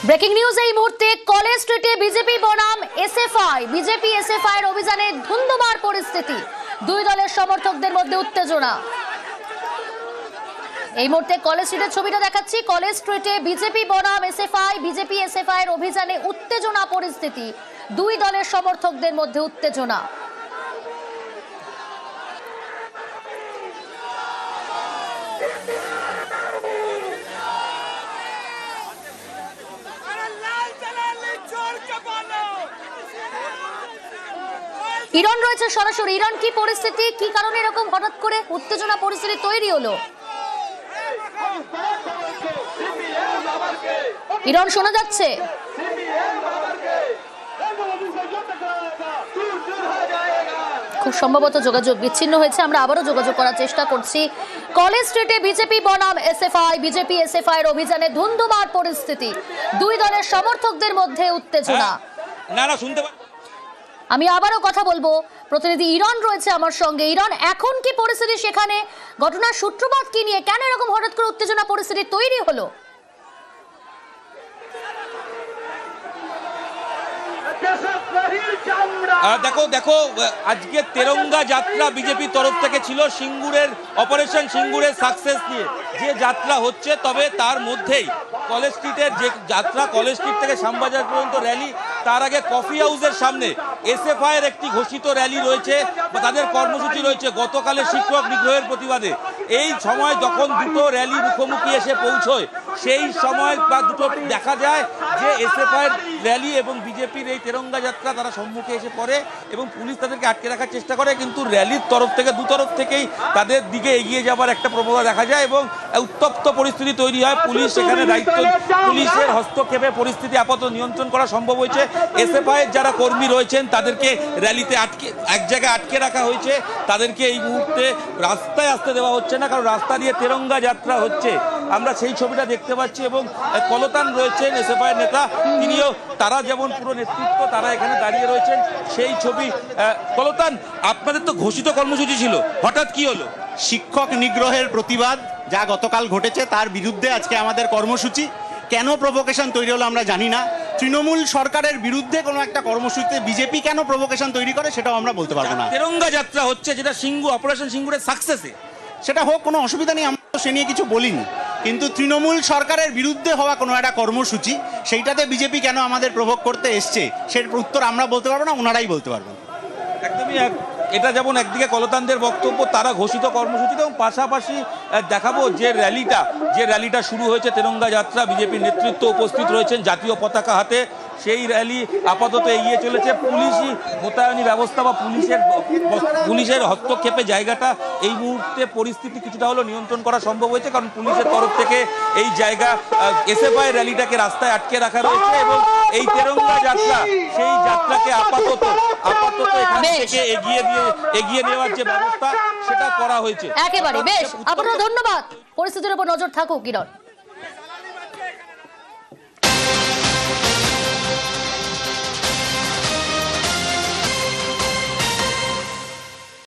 Breaking news এই মুহূর্তে college স্ট্রিটে বিজেপি বনাম এসএফআই বিজেপি এসএফআই এর অভিযানে ধুন্ধুমার পরিস্থিতি, দুই দলের সমর্থকদের মধ্যে উত্তেজনা। এই মুহূর্তে কলেজ স্ট্রিটের ছবিটা দেখাচ্ছি। কলেজ স্ট্রিটে বিজেপি বনাম এসএফআই বিজেপি এসএফআই এর অভিযানে উত্তেজনা পরিস্থিতি, দুই দলের সমর্থকদের মধ্যে উত্তেজনা। ইরান রয়েছে সরাসরি। ইরান, কি পরিস্থিতি, কি কারণে এরকম হঠাৎ করে উত্তেজনা পরিস্থিতি তৈরি হলো? ইরান শোনা যাচ্ছে? খুব সম্ভবত যোগাযোগ বিচ্ছিন্ন হয়েছে, আমরা আবারও যোগাযোগ করার চেষ্টা করছি। কলেজ স্ট্রিটে বিজেপি বনাম এসএফআই বিজেপি এসএফআই এর অভিযানে ধুন্ধুমার পরিস্থিতি, দুই দলের সমর্থকদের মধ্যে উত্তেজনা। শুনতে আমি আবারও কথা বলবো, প্রতিনিধি ইরান রয়েছে আমার সঙ্গে। ইরান, এখন কি পরিস্থিতি সেখানে? ঘটনার সূত্রপাত কি নিয়ে, কেন এরকম হঠাৎ করে উত্তেজনা পরিস্থিতি তৈরি হলো? দেখো আজকে তেরঙ্গা যাত্রা বিজেপির তরফ থেকে ছিল সিঙ্গুরের অপারেশন সিঙ্গুরের সাকসেস নিয়ে যে যাত্রা হচ্ছে, তবে তার মধ্যেই কলেজ স্ট্রিটের যে যাত্রা, কলেজ স্ট্রিট থেকে শ্যামবাজার পর্যন্ত র্যালি, তার আগে কফি হাউসের সামনে এসএফআই এর একটি ঘোষিত র্যালি রয়েছে বা তাদের কর্মসূচি রয়েছে গতকালের শিক্ষক নিগ্রহের প্রতিবাদে। এই সময় যখন দুটো র্যালি মুখোমুখি এসে পৌঁছয়, সেই সময় বা দুটো দেখা যায় যে এসএফআই এর র্যালি এবং বিজেপির এই তেরঙ্গা যাত্রা তারা সম্মুখে এসে পড়ে এবং পুলিশ তাদেরকে আটকে রাখার চেষ্টা করে, কিন্তু র্যালির তরফ থেকে দুতরফ থেকেই তাদের দিকে এগিয়ে যাবার একটা প্রবণতা দেখা যায় এবং উত্তপ্ত পরিস্থিতি তৈরি হয়। পুলিশ সেখানে পুলিশের হস্তক্ষেপে পরিস্থিতি আপাতত নিয়ন্ত্রণ করা সম্ভব হয়েছে। এসএফআই এর যারা কর্মী রয়েছেন তাদেরকে র্যালিতে এক জায়গায় আটকে রাখা হয়েছে, তাদেরকে এই মুহূর্তে রাস্তায় আসতে দেওয়া হচ্ছে না, কারণ রাস্তা দিয়ে তেরঙ্গা যাত্রা হচ্ছে। আমরা সেই ছবিটা দেখতে পাচ্ছি এবং কলতান রয়েছেন এসএফআই এর নেতা, তিনিও, তারা যেমন পুরো নেতৃত্ব তারা এখানে দাঁড়িয়ে রয়েছেন, সেই ছবি। কলতান, আপনাদের তো ঘোষিত কর্মসূচি ছিল, হঠাৎ কি হলো? শিক্ষক নিগ্রহের প্রতিবাদ যা গতকাল ঘটেছে তার বিরুদ্ধে আজকে আমাদের কর্মসূচি। কেন প্রভোকেশন তৈরি হলো আমরা জানি না। তৃণমূল সরকারের বিরুদ্ধে কোনো একটা কর্মসূচিতে বিজেপি কেন প্রভোকেশন তৈরি করে সেটাও আমরা বলতে পারবো না। তেরঙ্গা যাত্রা হচ্ছে যেটা অপারেশন সিঙ্গুরের সাকসেসে, সেটা হোক, কোনো অসুবিধা নেই, আমরা সে নিয়ে কিছু বলিনি। কিন্তু তৃণমূল সরকারের বিরুদ্ধে হওয়া কোনো একটা কর্মসূচি, সেইটাতে বিজেপি কেন আমাদের প্রভোগ করতে এসছে সের উত্তর আমরা বলতে পারবো না, ওনারাই বলতে পারবেন। একদমই এটা যেমন একদিকে কলতানদের বক্তব্য, তারা ঘোষিত কর্মসূচি, এবং পাশাপাশি দেখাবো যে র্যালিটা শুরু হয়েছে তেরঙ্গা যাত্রা, বিজেপির নেতৃত্ব উপস্থিত রয়েছেন জাতীয় পতাকা হাতে। সেই র্যালি আপাতত এগিয়ে চলেছে। পুলিশি মোতায়েনী ব্যবস্থা বা পুলিশের হস্তক্ষেপে জায়গাটা এই মুহূর্তে পরিস্থিতি কিছুটা হলো নিয়ন্ত্রণ করা সম্ভব হয়েছে, কারণ পুলিশের তরফ থেকে এই জায়গা এসএফআই র্যালিটাকে রাস্তায় আটকে রাখা রয়েছে এবং এই তেরঙ্গা যাত্রা, সেই যাত্রাকে আপাতত এখান থেকে এগিয়ে নেওয়ার যে ব্যবস্থা সেটা করা হয়েছে। একেবারে বেশ, আপনার ধন্যবাদ। পরিস্থিতির উপর নজর থাকুক কিরণ।